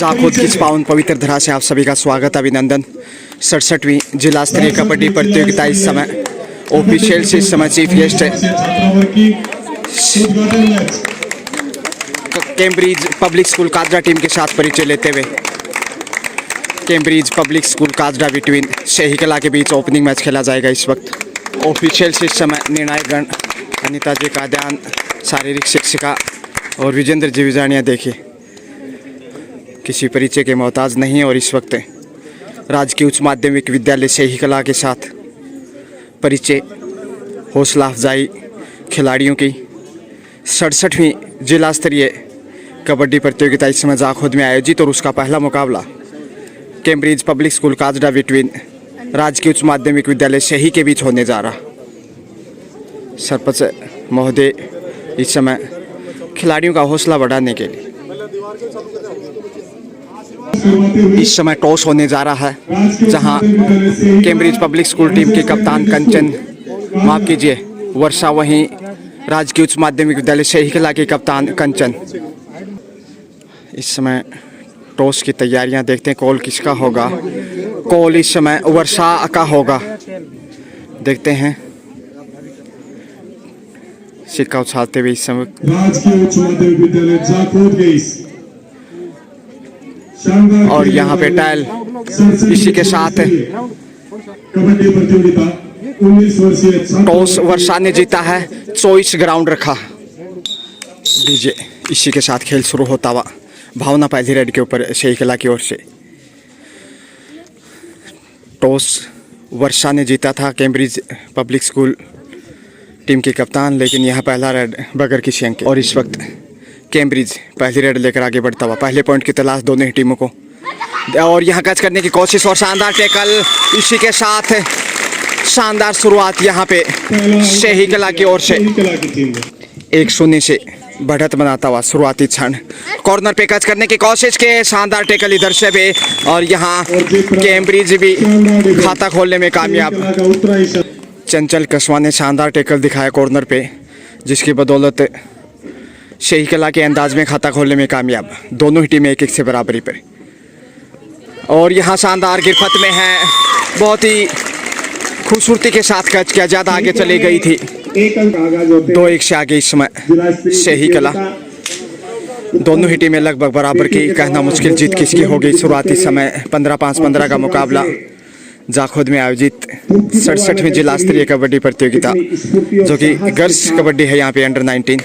जाखोद की इस पावन पवित्र धरा से आप सभी का स्वागत, अभिनंदन। 67वीं जिला स्तरीय कबड्डी प्रतियोगिता इस समय ऑफिशियल से इस समय चीफ गेस्ट है कैम्ब्रिज पब्लिक स्कूल काजरा टीम के साथ परिचय लेते हुए कैम्ब्रिज पब्लिक स्कूल काजरा बिटवीन शही कला के बीच ओपनिंग मैच खेला जाएगा। इस वक्त ऑफिशियल से इस समय निर्णायक गण अनिता जी काद्यान, शारीरिक शिक्षिका और विजेंद्र जी विजानिया देखिए किसी परिचय के मोहताज नहीं है। और इस वक्त राजकीय उच्च माध्यमिक विद्यालय शही कला के साथ परिचय, हौसला अफजाई खिलाड़ियों की 67वीं जिला स्तरीय कबड्डी प्रतियोगिता इस समय जाखोद में आयोजित और उसका पहला मुकाबला कैम्ब्रिज पब्लिक स्कूल काजरा बिटवीन राजकीय उच्च माध्यमिक विद्यालय शही के बीच होने जा रहा। सरपंच महोदय इस समय खिलाड़ियों का हौसला बढ़ाने के लिए इस समय टॉस होने जा रहा है, जहां कैम्ब्रिज पब्लिक स्कूल टीम के कप्तान कंचन, माफ कीजिए वर्षा, वहीं राजकीय उच्च माध्यमिक विद्यालय शही कला के कप्तान कंचन। इस समय टॉस की तैयारियां देखते हैं, कॉल किसका होगा। कॉल इस समय वर्षा का होगा, देखते हैं। सिक्का उछालते हुए इस समय राजकीय उच्च माध्यमिक विद्यालय जाखोद के और यहाँ पे टाइल इसी के साथ कबड्डी प्रतियोगिता 19 वर्षीय टॉस वर्षा ने जीता है, चॉइस ग्राउंड रखा। डीजे इसी के साथ खेल शुरू होता हुआ भावना पहली रेड के ऊपर शही कला की ओर से। टॉस वर्षा ने जीता था कैम्ब्रिज पब्लिक स्कूल टीम के कप्तान, लेकिन यहाँ पहला रेड बगैर किसी अंक के। और इस वक्त कैम्ब्रिज पहली रेड लेकर आगे बढ़ता हुआ, पहले पॉइंट की तलाश दोनों ही टीमों को। और यहाँ कैच करने की कोशिश और शानदार टैकल, इसी के साथ शानदार शुरुआत यहाँ पे शही कला की ओर से 1-0 से बढ़त बनाता हुआ शुरुआती क्षण। कॉर्नर पे कैच करने की कोशिश के शानदार टैकल इधर से भी, और यहाँ कैम्ब्रिज भी खाता खोलने में कामयाब। चंचल कस्वा ने शानदार टैकल दिखाया कॉर्नर पे, जिसकी बदौलत शही कला के अंदाज में खाता खोलने में कामयाब। दोनों ही टीमें 1-1 से बराबरी पर। और यहाँ शानदार गिरफ्त में है, बहुत ही खूबसूरती के साथ कैच किया, ज़्यादा आगे चली गई थी। 2-1 से आगे इस समय शही कला। दोनों ही टीमें लगभग बराबर की, कहना मुश्किल जीत किसकी होगी। शुरुआती समय 15-5-15 का मुकाबला जाखोद में आयोजित 67वीं जिला स्तरीय कबड्डी प्रतियोगिता, जो कि गर्ल्स कबड्डी है यहाँ पे अंडर 19,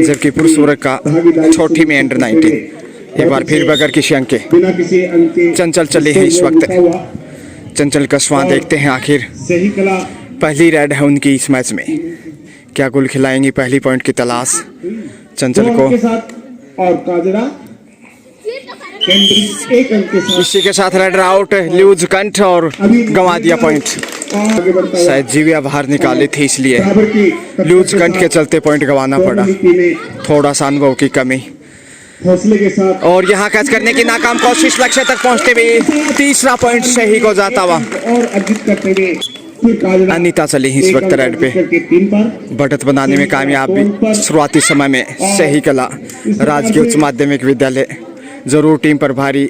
जबकि पुरुष वर्ग का छोटी में अंडर 19। एक बार फिर बगैर किसी अंक के चंचल चले हैं इस वक्त। चंचल कस्वा, देखते हैं आखिर पहली रेड है उनकी इस मैच में, क्या गोल खिलाएंगी। पहली पॉइंट की तलाश चंचल को। इसी के साथ रेड आउट, ल्यूज कंठ और गंवा दिया पॉइंट। शायद जीविया बाहर निकाली थी, इसलिए ल्यूज कंठ के चलते पॉइंट गंवाना पड़ा। थोड़ा सा अनुभव की कमी। और यहाँ कैच करने की नाकाम कोशिश, लक्ष्य तक पहुँचते हुए तीसरा पॉइंट शही को जाता हुआ। अनीता चली इस वक्त रेड पे, बढ़त बनाने में कामयाब भी। शुरुआती समय में शही कला राजकीय उच्च माध्यमिक विद्यालय जरूर टीम पर भारी।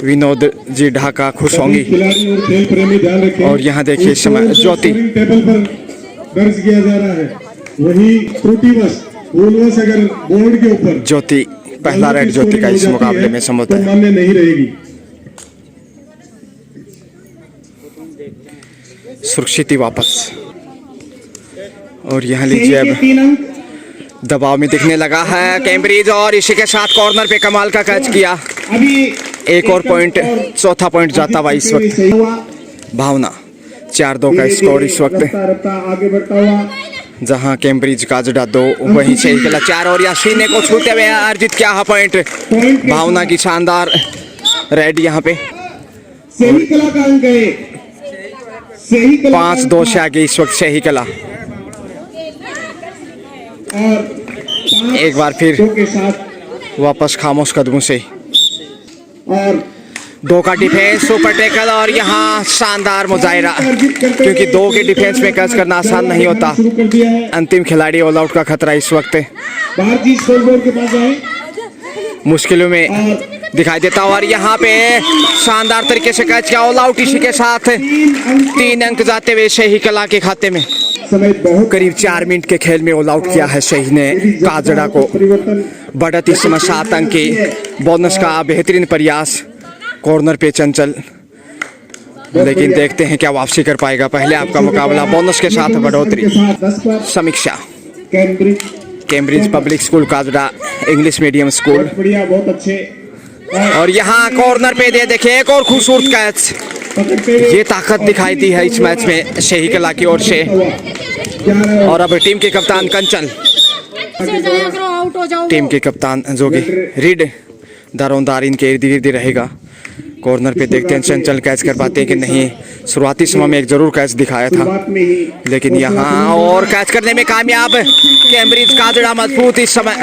विनोद जी ढाका खुश होंगी। और यहाँ देखिए इस समय ज्योति दर्ज किया जा रहा है, वही त्रुटिवश अगर बोर्ड के ऊपर ज्योति, पहला रेड ज्योति का इस मुकाबले में समझता है, मान्य नहीं रहेगी। सुरक्षित वापस। और यहाँ लीजिए अब दबाव में दिखने लगा है कैम्ब्रिज, और इसी के साथ कॉर्नर पे कमाल का कैच किया। एक और पॉइंट, चौथा पॉइंट जाता हुआ इस वक्त। भावना 4-2 का स्कोर इस वक्त, जहां कैम्ब्रिज काजरा 2, वहीं शही कला 4। और यहाँ सीने को छूते हुए अर्जित क्या पॉइंट, भावना की शानदार रेड यहाँ पे। 5-2 से आगे इस वक्त शही कला। एक बार फिर वापस खामोश कदमों से 2 का डिफेंस, सुपर टैकल, और यहाँ शानदार मुजाहिरा, क्योंकि 2 के डिफेंस में कैच करना आसान नहीं होता। अंतिम खिलाड़ी ऑल आउट का खतरा इस वक्त। मुश्किलों में दिखाई देता और यहाँ पे शानदार तरीके से कैच किया, ऑल आउट इसी के साथ 3 अंक जाते हुए शही कला के खाते में। समय बहुत करीब 4 मिनट के खेल में ऑल आउट किया है शही ने काजड़ा को। परिवर्तन बढ़त इस समय 7 अंक की, बोनस का बेहतरीन प्रयास कॉर्नर पे चंचल, लेकिन देखते हैं क्या वापसी कर पाएगा। पहले आपका मुकाबला बोनस के साथ बढ़ोतरी। 10 पर समीक्षा Cambridge Cambridge public school Kajra English medium school. बहुत बढ़िया, बहुत अच्छे और यहाँ कॉर्नर पे दे देखिए एक और खूबसूरत कैच। पकड़ते हुए ये ताकत दिखाई दी है इस मैच में शही कला की ओर से। और अब टीम के कप्तान कंचन, टीम के कप्तान जो कि रीड दारोंदार इनके इर्द गिर्द रहेगा। कॉर्नर पे देखते हैं चंचल कैच कर पाते हैं कि नहीं। शुरुआती समय में एक जरूर कैच दिखाया था, बात में ही लेकिन यहाँ और कैच करने में कामयाब कैम्ब्रिज काजड़ा मजबूत इस समय।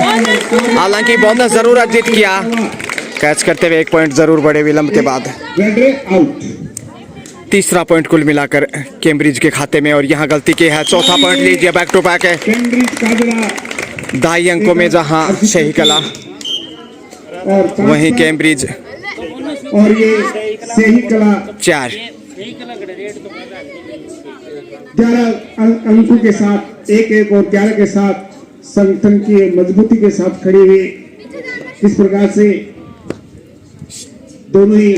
हालांकि बोनस जरूर अर्जित किया, कैच करते हुए 1 पॉइंट जरूर बढ़े विलंब के बाद। Red out. तीसरा पॉइंट कुल मिलाकर कैम्ब्रिज के खाते में। और यहाँ गलती की है, चौथा पॉइंट लीजिए, बैक टू बैक है। कैम्ब्रिज काजड़ा 2.5 अंकों में जहाँ शही कला, और 5 वहीं पर, कैम्ब्रिज और ये सही कला 4। 11 अंकों के साथ 1-1 और 11 के साथ संगठन की मजबूती के साथ खड़ी हुई। इस प्रकार से दोनों ही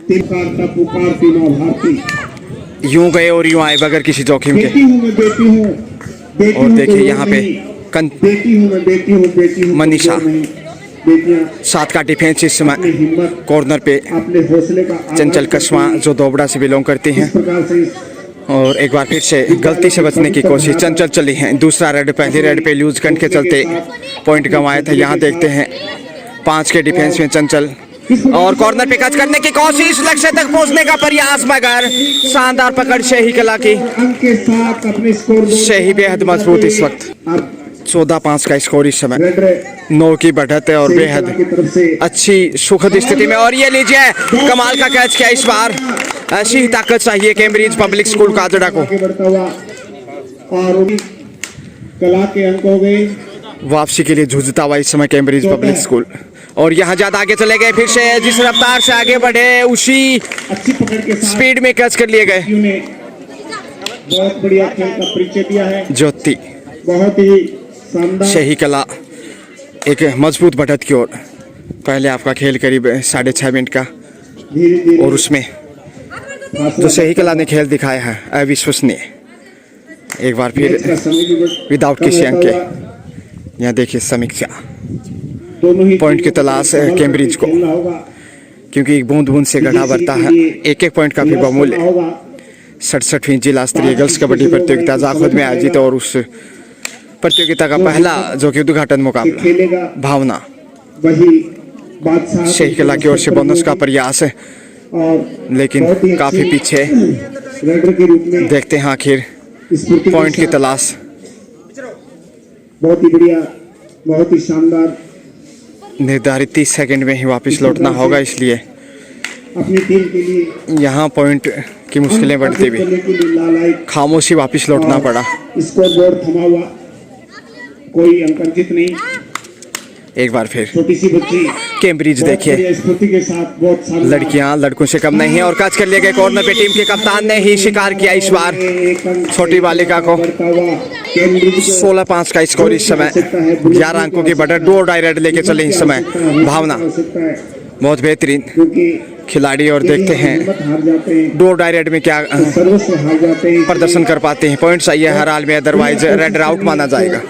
टीम का पुकार तीनों भारती यूं गए और यूं आए बगैर किसी जोखिम के। बेटी हूँ मैं, बेटी हूँ, बेटी और हूँ देखिए तो यहाँ लोग पे नहीं। बेटी हूँ मैं, बेटी हूँ, बेटी हूँ, मनीषा। तो लोग नहीं। बेटियां 7 का डिफेंस इस समय अपनी हिम्मत, कॉर्नर पे अपने हौसले का आगाज चंचल करती कस्वा हैं। जो दोबड़ा से बिलोंग करती इस हैं। प्रकार से और एक बार फिर से गलती से बचने की कोशिश चंचल चली है। दूसरा रेड, पहली रेड पे लूज करने के चलते पॉइंट गंवाए थे। यहाँ देखते हैं 5 के डिफेंस में चंचल और कॉर्नर पे कैच करने की कोशिश, लक्ष्य तक पहुंचने का प्रयास, मगर शानदार पकड़ शही कला की। अंक के साथ अपने स्कोर शही बेहद मजबूत इस वक्त। अब 14-5 का स्कोर इस समय, रेड 9 की बढ़त है और बेहद की तरफ से अच्छी सुखद स्थिति में। और ये लीजिए कमाल का कैच किया इस बार। ऐसी ही ताकत चाहिए कैम्ब्रिज पब्लिक स्कूल काजड़ा को। आगे बढ़ता हुआ और उन्हीं कला के अंक हो गए। वापसी के लिए जूझता हुआ इस समय कैम्ब्रिज पब्लिक स्कूल। और यहाँ ज्यादा आगे चले गए, फिर से जिस रफ्तार से आगे बढ़े उसी अच्छी पकड़ के साथ स्पीड में कैच कर लिए गए। ने बहुत बढ़िया खेल का परिचय दिया है। ज्योति बहुत ही शानदार शही कला एक मजबूत बढ़त की ओर। पहले आपका खेल करीब 6.5 मिनट का, धीरे और उसमें जो शही कला ने खेल दिखाया है अविश्वसनीय। एक बार फिर विदाउट किसी अंक के। यहाँ देखिए समीक्षा, पॉइंट की तलाश है कैम्ब्रिज को, क्योंकि एक बूंद बूंद से गढ़ा बढ़ता है। 1-1 पॉइंट का भी बहुमूल्य। 67वीं जिला स्तरीय गर्ल्स कबड्डी प्रतियोगिता जाखुद में आयोजित, और उस प्रतियोगिता का पहला जो कि उद्घाटन मुकाबला खेलेगा भावना वही बादशाह शही कला की ओर से बोनस का प्रयास है, और लेकिन बहुत ही काफी अच्छे पीछे। राइडर के रूप में देखते हैं आखिर स्फूर्ति के पॉइंट की साथ तलाश। बहुत ही बढ़िया, बहुत ही शानदार निर्धारित 30 सेकंड में ही वापस लौटना होगा, इसलिए अपनी टीम के लिए यहाँ पॉइंट की मुश्किलें बढ़ती करने हुई के लिए लालायक खामोशी वापस लौटना पड़ा। स्कोर बोर्ड थमा हुआ, कोई अंक अंकित नहीं। एक बार फिर छोटी सी बच्ची कैम्ब्रिज बहुत देखिए, बढ़िया स्फूर्ति के साथ बहुत शानदार लड़कियां लड़कों से कम नहीं है और कैच कर लिए गए। कॉर्नर पे टीम के कप्तान ने ही शिकार किया इस बार एक अंक छोटी बालिका को। बढ़ता हुआ कैम्ब्रिज को 16-5 का स्कोर इस समय। 11 अंकों की बढ़त, 2 डायरेक्ट लेके चले इस समय भावना। बहुत बेहतरीन क्योंकि खिलाड़ी, और देखते हैं हिम्मत हार जाते हैं, 2 डायरेक्ट में क्या सर्वस्व हार जाते हैं। प्रदर्शन कर पाते हैं। पॉइंट सही है हर हाल में, अदरवाइज रेड आउट माना जाएगा।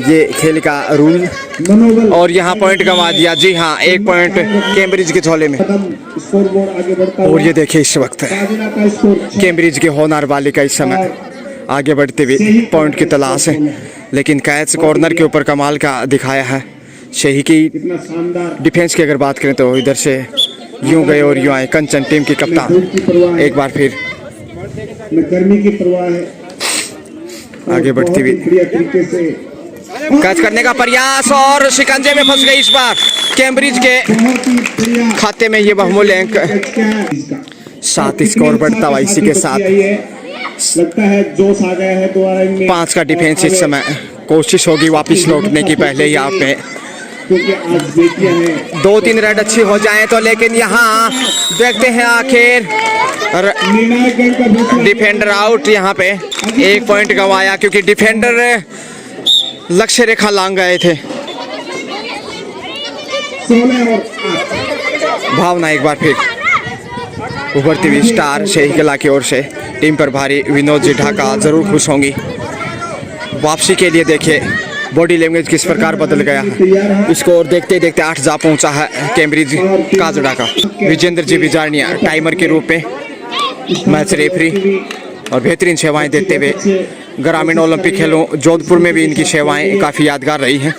ये खेल का रूल। मनोबल और यहाँ पॉइंट गंवा दिया। जी हाँ, 1 पॉइंट कैम्ब्रिज के झोले में। स्कोर बोर्ड आगे बढ़ता और हुआ ये देखिए इस वक्त काजड़ा का स्कोर 6 कैम्ब्रिज के होनहार बालिका इस समय आगे बढ़ते हुए पॉइंट की तलाश है, लेकिन कैच कॉर्नर के ऊपर कमाल का दिखाया है। शही की इतना शानदार डिफेंस की अगर बात करें तो इधर से यूं गए और यूं आए। कंचन टीम की कप्तान एक बार फिर न गर्मी की परवाह है, आगे बढ़ती हुई बहुत ही बढ़िया तरीके से कैच करने का प्रयास, और शिकंजे में फंस गई इस बार कैम्ब्रिज के बहुत ही बढ़िया खाते में ये बहुमूल्य अंक। कैच किया है इसका। 7 स्कोर बढ़ता हुआ इसी के साथ। लगता है जोश आ गया है दोबारा इनमें। 5 का डिफेंस इस समय। कोशिश होगी वापस लौटने की, पहले ही आप में क्योंकि आज बेटियां हैं। 2-3 रेड अच्छी हो जाएं तो, लेकिन यहाँ देखते हैं आखिर निर्णायक गेंद का फैसला डिफेंडर आउट। यहाँ पे 1 पॉइंट गंवाया क्योंकि डिफेंडर लक्ष्य रेखा लांग गए थे। 16 और 8। भावना एक बार फिर उभरती हुई स्टार शही कला की ओर से टीम पर भारी विनोद जी ढाका जरूर खुश होंगी। वापसी के लिए देखिए बॉडी लैंग्वेज किस प्रकार बदल गया है। स्कोर देखते देखते 8 जा पहुंचा है कैम्ब्रिज काजड़ा का। विजेंद्र जी बिजारनिया टाइमर के रूप में मैच रेफरी और बेहतरीन सेवाएं देते हुए ग्रामीण ओलंपिक खेलों जोधपुर में भी इनकी सेवाएं काफ़ी यादगार रही हैं।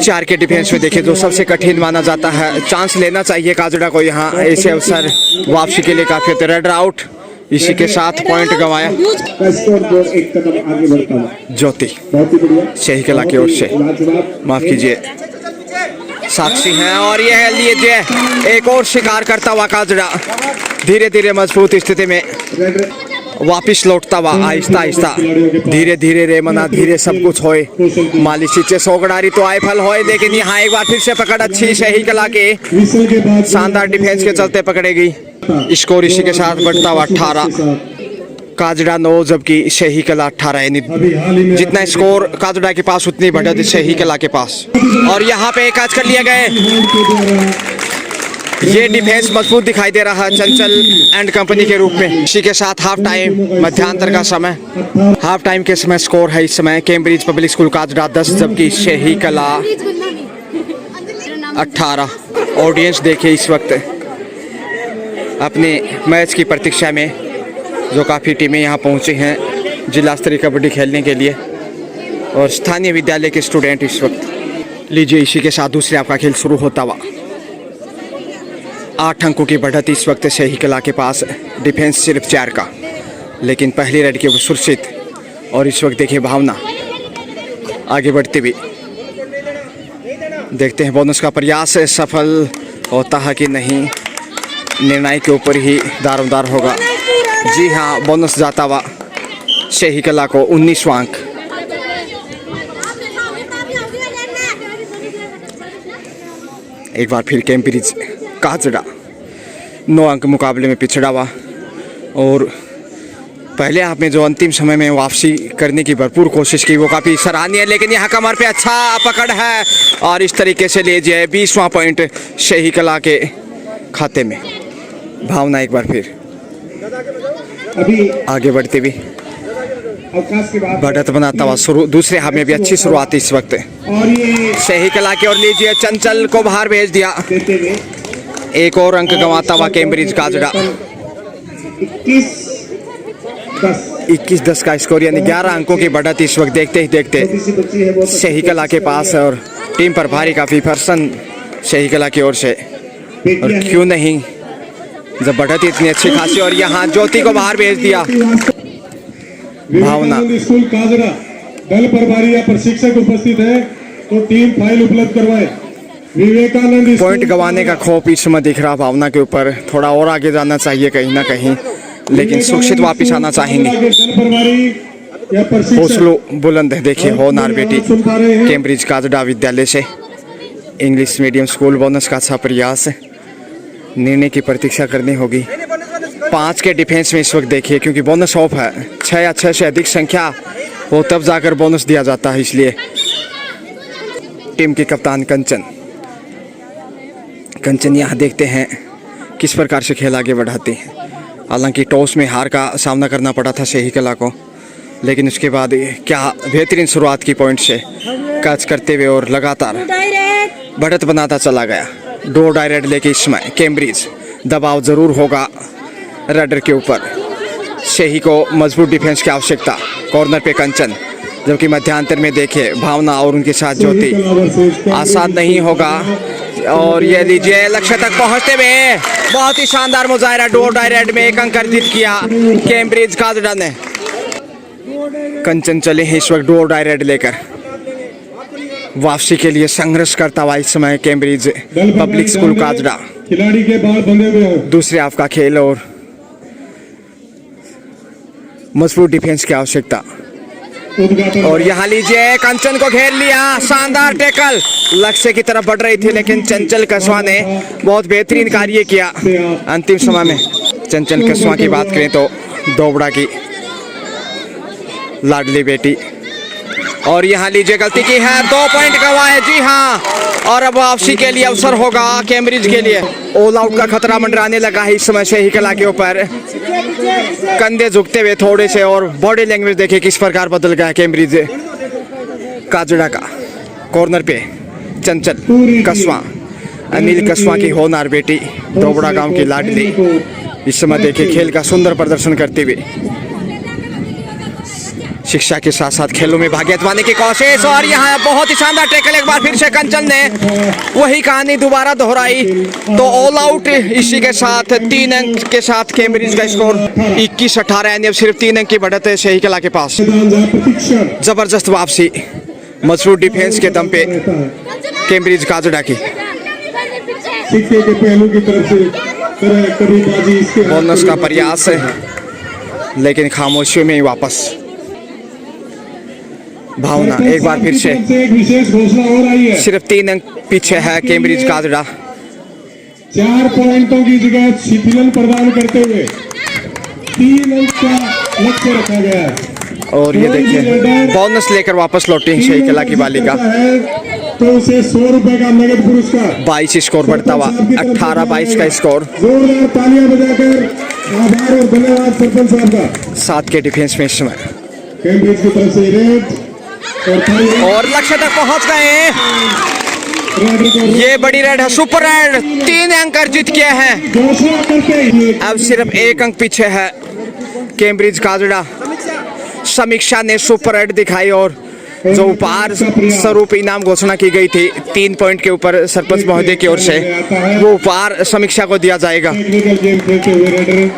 4 के डिफेंस में देखिए जो सबसे कठिन माना जाता है, चांस लेना चाहिए काजड़ा को यहाँ। ऐसे अवसर वापसी के लिए काफ़ी होते। रेड आउट, इसी के साथ पॉइंट गंवाया का स्कोर जो एक कदम आगे बढ़ता है। ज्योति बहुत ही बढ़िया शही कला की ओर से, लाजवाब। माफ कीजिए, साक्षी हैं और यह लीजिए एक और शिकार करता हुआ काजड़ा धीरे धीरे मजबूत स्थिति में रेड वापिस लौटता हुआ आहिस्ता आहिस्ता धीरे धीरे रे मना धीरे सब कुछ होए। मालिशी चे सोगड़ारी तो आए फल होए, लेकिन यहाँ एक बार फिर से पकड़ अच्छी शही कला के विसल के बाद शानदार डिफेंस के चलते पकड़ेगी। स्कोर इसी के साथ बढ़ता हुआ 18, काजड़ा 9 जबकि शही कला 18। यानी जितना स्कोर काजड़ा के पास उतनी बढ़त शही कला के पास। और यहाँ पे कैच कर लिए गए। ये डिफेंस मजबूत दिखाई दे रहा है चंचल एंड कंपनी के रूप में। इसी के साथ हाफ टाइम मध्यांतर का समय, हाफ टाइम के समय स्कोर है इस समय कैम्ब्रिज पब्लिक स्कूल काजड़ा 10 जबकि शही कला 18। ऑडियंस देखिए इस वक्त अपने मैच की प्रतीक्षा में, जो काफ़ी टीमें यहाँ पहुँची हैं जिला स्तरीय कबड्डी खेलने के लिए और स्थानीय विद्यालय के स्टूडेंट इस वक्त। लीजिए इसी के साथ दूसरे आपका खेल शुरू होता हुआ। 8 अंकों की बढ़त इस वक्त शही कला के पास, डिफेंस सिर्फ 4 का, लेकिन पहली रेड की सुरक्षित। और इस वक्त देखिए भावना आगे बढ़ती हुई। देखते हैं बोनस का प्रयास सफल होता है कि नहीं, निर्णय के ऊपर ही दारोमदार होगा। जी हाँ, बोनस जाता हुआ शही कला को 19वां अंक। एक बार फिर कैम्ब्रिज काजड़ा 9 अंक मुकाबले में पिछड़ा हुआ और पहले हाफ में जो अंतिम समय में वापसी करने की भरपूर कोशिश की वो काफ़ी सराहनीय है, लेकिन यहाँ कमर पे अच्छा पकड़ है और इस तरीके से ले जाए 20वां पॉइंट शही कला के खाते में। भावना एक बार फिर अभी आगे बढ़ती हुई अवकाश के बाद बढ़त बनाता हुआ शुरू। दूसरे हाफ में भी अच्छी शुरुआत इस वक्त और ये शही कला की ओर लीजिए, चंचल को बाहर भेज दिया। देते हुए एक और अंक गंवाता हुआ कैम्ब्रिज काजड़ा। 21-10 का स्कोर, यानी 11 अंकों की बढ़त इस वक्त देखते ही देखते छोटी सी बच्ची है वो शही कला के पास है और टीम पर भारी काफ़ी प्रसन्न शही कला की ओर से। और क्यों नहीं, जब बढ़त इतनी अच्छी खासी। और यहाँ ज्योति को बाहर भेज दिया। भावना विवेकानंद स्कूल काजड़ा दल प्रभारी या प्रशिक्षक उपस्थित है तो टीम फाइल उपलब्ध करवाए। विवेकानंद स्कूल पॉइंट गंवाने का खौफ इस समय दिख रहा भावना के ऊपर। थोड़ा और आगे जाना चाहिए कहीं ना कहीं, लेकिन सुरक्षित वापस आना चाहेंगे। दल प्रभारी या प्रशिक्षक हौसलो बुलंद है देखिए होनार बेटी कैम्ब्रिज काजड़ा विद्यालय से इंग्लिश मीडियम स्कूल। बोनस का अच्छा प्रयास, निर्णय की प्रतीक्षा करनी होगी। 5 के डिफेंस में इस वक्त देखिए, क्योंकि बोनस ऑफ है, 6 या 6 से अधिक संख्या हो तब जाकर बोनस दिया जाता है, इसलिए टीम के कप्तान कंचन यहाँ देखते हैं किस प्रकार से खेल आगे बढ़ाते हैं। हालांकि टॉस में हार का सामना करना पड़ा था शही कला को, लेकिन उसके बाद क्या बेहतरीन शुरुआत की पॉइंट से कैच करते हुए और लगातार बढ़त बनाता चला गया। डो डायरेक्ट लेके इसमें कैम्ब्रिज दबाव जरूर होगा रेडर के ऊपर। शही को मजबूत डिफेंस की आवश्यकता। कॉर्नर पे कंचन, जबकि मध्यांतर में देखिए भावना और उनके साथ ज्योति। आसान नहीं होगा। और ये लीजिए लक्ष्य तक पहुंचते हुए बहुत ही शानदार मुजाहिरा, डोर डायरेक्ट में 1 अंक अर्जित किया कैम्ब्रिज काजड़ा ने। कंचन चले हैं इस वक्त डोर डायरेक्ट लेकर वापसी के लिए संघर्ष करता हुआ इस समय कैम्ब्रिज पब्लिक स्कूल काजड़ा। खिलाड़ी के बाल बंधे हुए हो। दूसरे हाफ का खेल और मजबूत डिफेंस की आवश्यकता। उद्घाटन। और यहाँ लीजिए कंचन को घेर लिया, शानदार टैकल, लक्ष्य की तरफ बढ़ रही थी लेकिन चंचल कस्वा ने बहुत बेहतरीन कार्य किया अंतिम समय में। चंचल कस्वा की बात करें तो दोबड़ा की लाडली बेटी, और यहाँ लीजिए गलती की है, 2 पॉइंट गंवाए। जी हाँ, और अब वापसी के लिए अवसर होगा कैम्ब्रिज के लिए। ऑल आउट का खतरा मंडराने लगा है इस समय से ही कला के ऊपर, कंधे झुकते हुए थोड़े से, और बॉडी लैंग्वेज देखिए किस प्रकार बदल गया है कैम्ब्रिज काजड़ा का। कॉर्नर पे चंचल कस्वा, अनिल कस्वा की होनार बेटी, दोबड़ा गांव की लाडली, इस समय देखिए खेल का सुंदर प्रदर्शन करते हुए, शिक्षा के साथ साथ खेलों में भाग्य जमाने की कोशिश। और यहाँ बहुत ही शानदार टैकल, एक बार फिर से कंचन ने वही कहानी दोबारा दोहराई। तो ऑल आउट इसी के साथ 3 अंक के साथ कैम्ब्रिज का स्कोर 21-18, यानी अब सिर्फ 3 अंक की बढ़त है सही कला के पास। जबरदस्त वापसी, मजबूत डिफेंस के दम पे कैम्ब्रिज काजड़ा की। सिक्के के पहलू की तरफ से करीबाजी इसके बोनस का प्रयास है लेकिन खामोशियों में ही वापस। भावना एक बार फिर से, एक विशेष घोषणा और आई है। सिर्फ 3 अंक पीछे है कैम्ब्रिज काजड़ा। 4 पॉइंटों की जगह शिथिलन प्रदान करते हुए 3 अंक का लक्ष्य रखा गया है। और ये देखिए बोनस लेकर वापस लौटी शही कला की बालिका। तो उसे 100 रुपए का नगद पुरस्कार। 22 स्कोर बढ़ता हुआ 18-22 का स्कोर। जोरदार तालियां बजाकर आभार और धन्यवाद सरपंच साहब का। 7 के डिफेंस में इस समय, कैम्ब्रिज की तरफ से रेड और लक्ष्य तक पहुंच गए। ये बड़ी रेड है, सुपर रेड, 3 अंक अर्जित किए हैं। घोषणा करते ही अब सिर्फ 1 अंक पीछे है कैम्ब्रिज काजड़ा। समीक्षा ने सुपर रेड दिखाई और जो उपहार स्वरूप इनाम घोषणा की गई थी 3 पॉइंट के ऊपर सरपंच महोदय की ओर से, वो उपहार समीक्षा को दिया जाएगा। टेक्निकल गेम खेलते हुए रेडर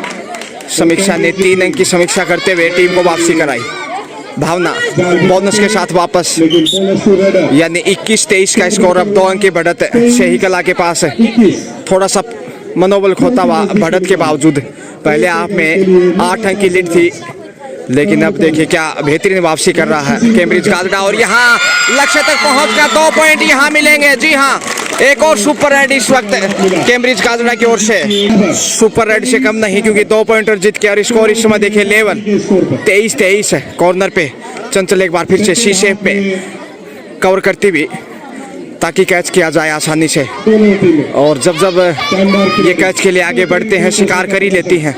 समीक्षा ने 3 अंक की समीक्षा करते हुए टीम को वापसी कराई। भावना बोनस के साथ वापस, लेकिन बोनस टू रेडर यानी 21-23 का स्कोर। अब 2 अंक की बढ़त शही कला के पास है। 21। थोड़ा सा मनोबल खोता हुआ बढ़त के बावजूद, पहले आप में 8 अंक की लीड थी लेकिन अब देखिए क्या बेहतरीन वापसी कर रहा है कैम्ब्रिज काजड़ा। और यहाँ लक्ष्य तक पहुंच का 2 पॉइंट यहाँ मिलेंगे। जी हाँ, एक और सुपर रेड इस वक्त कैम्ब्रिज काजड़ा की ओर से। सुपर रेड से कम नहीं क्योंकि 2 पॉइंट जीत के, और स्कोर इस समय देखिए लेवल 23-23 है। कॉर्नर पे चंचल एक बार फिर से शीशे पे कवर करती हुई ताकि कैच किया जाए आसानी से। दोनों टीमें और जब जब ये कैच के लिए आगे बढ़ते हैं शिकार कर ही लेती हैं।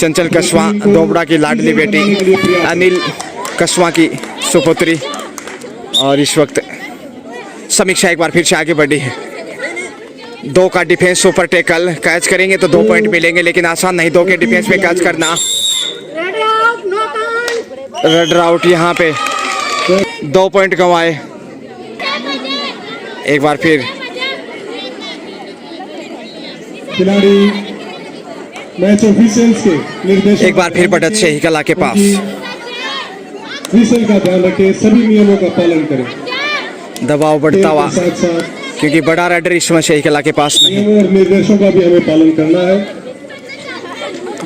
चंचल कस्वा दोबड़ा की लाडली बेटी, अनिल कस्वा की सुपुत्री, और इस वक्त समीक्षा एक बार फिर से आगे बढ़ी है। 2 का डिफेंस सुपर टैकल, कैच करेंगे तो 2 पॉइंट मिलेंगे लेकिन आसान नहीं 2 के डिफेंस में कैच करना। रेड आउट, यहाँ पे 2 पॉइंट गंवाए। एक बार फिर खिलाड़ी मैच ऑफिशियल्स के निर्देश, एक बार फिर बढ़त शही कला के पास। विषय का ध्यान रखें, सभी नियमों का पालन करें। दबाव बढ़ता हुआ साथ साथ क्योंकि बड़ा रेडर इस समय शही कला के पास नहीं। नियमों और निर्देशों का भी हमें पालन करना है।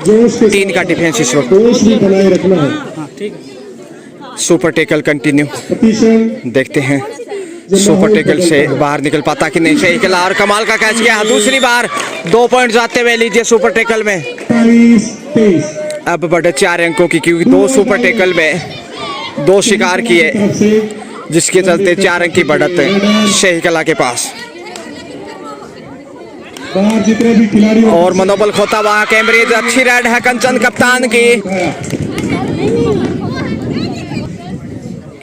जोश के 3 का डिफेंस इस वक्त। जोश भी बनाए रखना है। सुपर टैकल कंटिन्यू, प्रतिशत देखते हैं सुपर टैकल से बाहर निकल पाता कि नहीं शही कला। और कमाल का कैच किया दूसरी बार, 2 पॉइंट जाते हुए लीजिए सुपर टैकल में। 23-23 अब बढ़े 4 अंकों की क्योंकि 2 सुपर टैकल में 2 शिकार किए, तरफ से जिसके चलते 4 अंक की बढ़त है शही कला के पास। बाहर जितने भी खिलाड़ी और मनोबल खोता हुआ कैम्ब्रिज, अच्छी रेड है कंचन कप्तान की।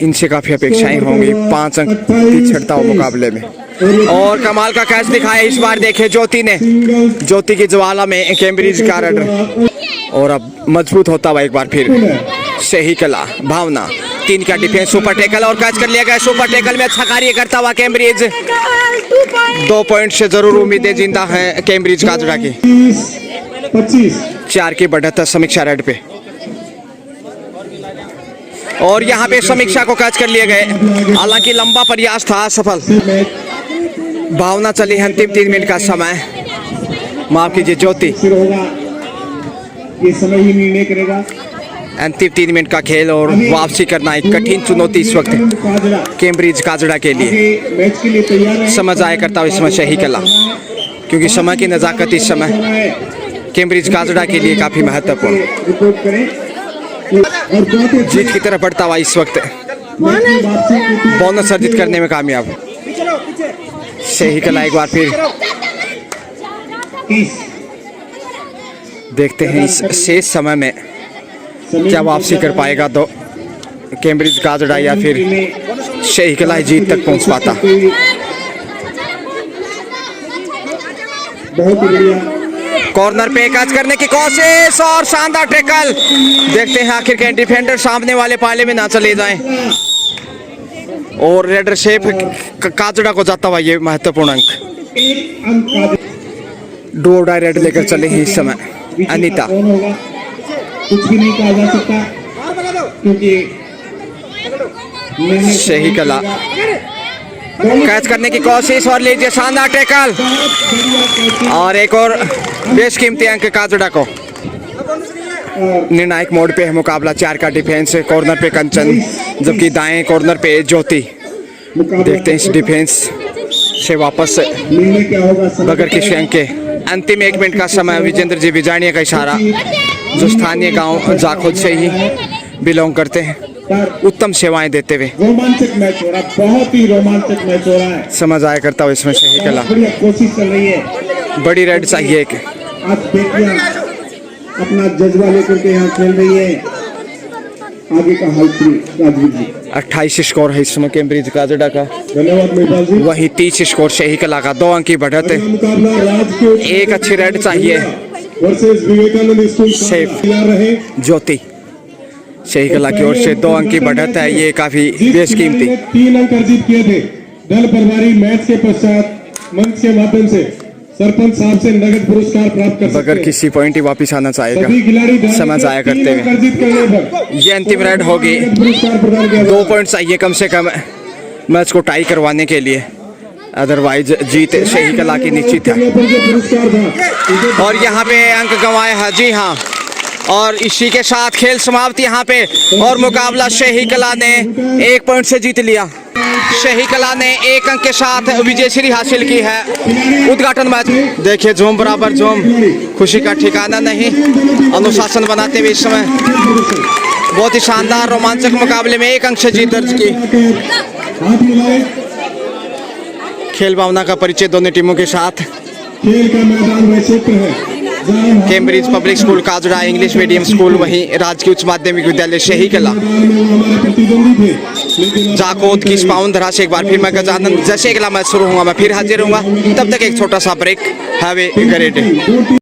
इनसे काफी अपेक्षाएं होंगी 5 अंक पिछड़ता हुआ मुकाबले में। और कमाल का कैच दिखाया इस बार, देखे ज्योति ने, ज्योति की ज्वाला में कैम्ब्रिज का रेडर। और अब मजबूत होता हुआ एक बार फिर सही कला। भावना 3 का डिफेंस, सुपर टैकल और कैच कर लिया गया। सुपर टैकल में अच्छा कार्य करता हुआ कैम्ब्रिज। 2 पॉइंट से जरूर उम्मीदें जिंदा हैं कैम्ब्रिज काजड़ा की। 25 4 की बढ़त है समीक्षा रेड पे। और यहाँ पे समीक्षा को कैच कर लिए गए, हालांकि लंबा प्रयास था सफल। भावना चली है अंतिम 3 मिनट का समय। माफ कीजिए ज्योति। फिर होगा, ये समय ही निर्णय करेगा। अंतिम 3 मिनट का खेल और वापसी करना एक कठिन चुनौती इस वक्त काजड़ा कैम्ब्रिज काजड़ा के लिए। आगे मैच के लिए तैयार है। समझ आया करता हूँ इसमें सही कला, क्योंकि समय की नज़ाकत इस समय कैम्ब्रिज काजड़ा के लिए काफ़ी महत्वपूर्ण। रिपोर्ट करें और बहुत ही जीत की तरफ बढ़ता हुआ इस वक्त मैच की वापसी की बोनस अर्जित करने में कामयाब। सही कला एक बार फिर 30 देखते हैं इस शेष समय में क्या वापसी कर पाएगा तो कैम्ब्रिज काजड़ा या फिर सही कला ही जीत तक पहुंच पाता। बहुत ही बढ़िया कॉर्नर पे कैच करने की कोशिश और शानदार टैकल। देखते हैं आखिर के डिफेंडर सामने वाले पाले में ना चले जाएं और रेडर शेप काजड़ा को जाता हुआ ये महत्वपूर्ण अंक। एक अंक काजड़ा डू और डाई रेड लेकर चले हैं इस समय अनीता। कौन होगा कुछ भी नहीं कहा जा सकता क्योंकि मैंने सही कला कैच करने की कोशिश और लीजिए शानदार टैकल और एक और बेशकीमती अंक काजड़ा को। निर्णायक मोड पे है मुकाबला। 4 का डिफेंस है। कॉर्नर पे कंचन जबकि दाएं कॉर्नर पे ज्योति। देखते हैं इस डिफेंस से वापस निर्णय क्या होगा बगर की शंक के अंतिम 1 मिनट का समय। विजेंद्र जी बिजानिया का इशारा, जो स्थानीय गांव जाखोद से ही बिलोंग करते हैं, उत्तम सेवाएं देते हुए। रोमांचक मैच हो रहा है, बहुत ही रोमांचक मैच हो रहा है। समझ आया करता हूँ इसमें सही कला। बढ़िया कोशिश चल रही है। बड़ी रेड चाहिए एक। आज बेटियां अपना जज्बा लेकर के यहाँ खेल रही है। आगे का हाल राजवीर जी 28 स्कोर है इसमें कैम्ब्रिज काजड़ा का। धन्यवाद मेहता जी। वही 30 स्कोर सही कला का। 2 अंक की बढ़त है। मुकाबला राजकोट एक अच्छी रेड चाहिए। Versus Vivekananda school safe. तैयार रहे। ज्योति सही कला की ओर से 2 अंक की बढ़त है। ये काफी बेशकीमती। 3 अंक अर्जित किए थे। दल प्रभारी मैच के पश्चात मंच के माध्यम से सरपंच साहब से नगद पुरस्कार प्राप्त कर सकते बगर हैं। किसी पॉइंट ही वापिस आना सभी चाहेगा। खिलाड़ी समझ आया करते 3 अंक हुए अर्जित करने पर ये अंतिम रेड होगी। नगद पुरस्कार प्रदान किया 2 पॉइंट चाहिए कम से कम मैच को टाई करवाने के लिए, अदरवाइज जीत सही कला की निश्चित है। पर जो पुरस्कार था और यहाँ पे अंक गंवाए हैं। जी हाँ, और इसी के साथ खेल समाप्त यहाँ पे और मुकाबला सही कला ने 1 पॉइंट से जीत लिया। सही कला ने 1 अंक के साथ विजय श्री हासिल की है। उद्घाटन मैच देखिए, जोम बराबर जोम, खुशी का ठिकाना नहीं। अनुशासन बनाते हुए इस समय बहुत ही शानदार रोमांचक मुकाबले में 1 अंक से जीत दर्ज की। हाथ मिलाए। खेल भावना का परिचय दोनों टीमों के साथ। खेल का मैदान वह क्षेत्र है जहाँ Cambridge public school Kajra, English medium school, वहीं राजकीय उच्च माध्यमिक विद्यालय सही कला। मैदान में वो हमारे प्रतिद्वंदी थे लेकिन जाकोद की स्पाउन धरा से एक बार फिर मैं गजानंद जैसे अगला मैच शुरू होगा मैं फिर हाजिर होऊंगा। तब तक एक छोटा सा break. Have a great day.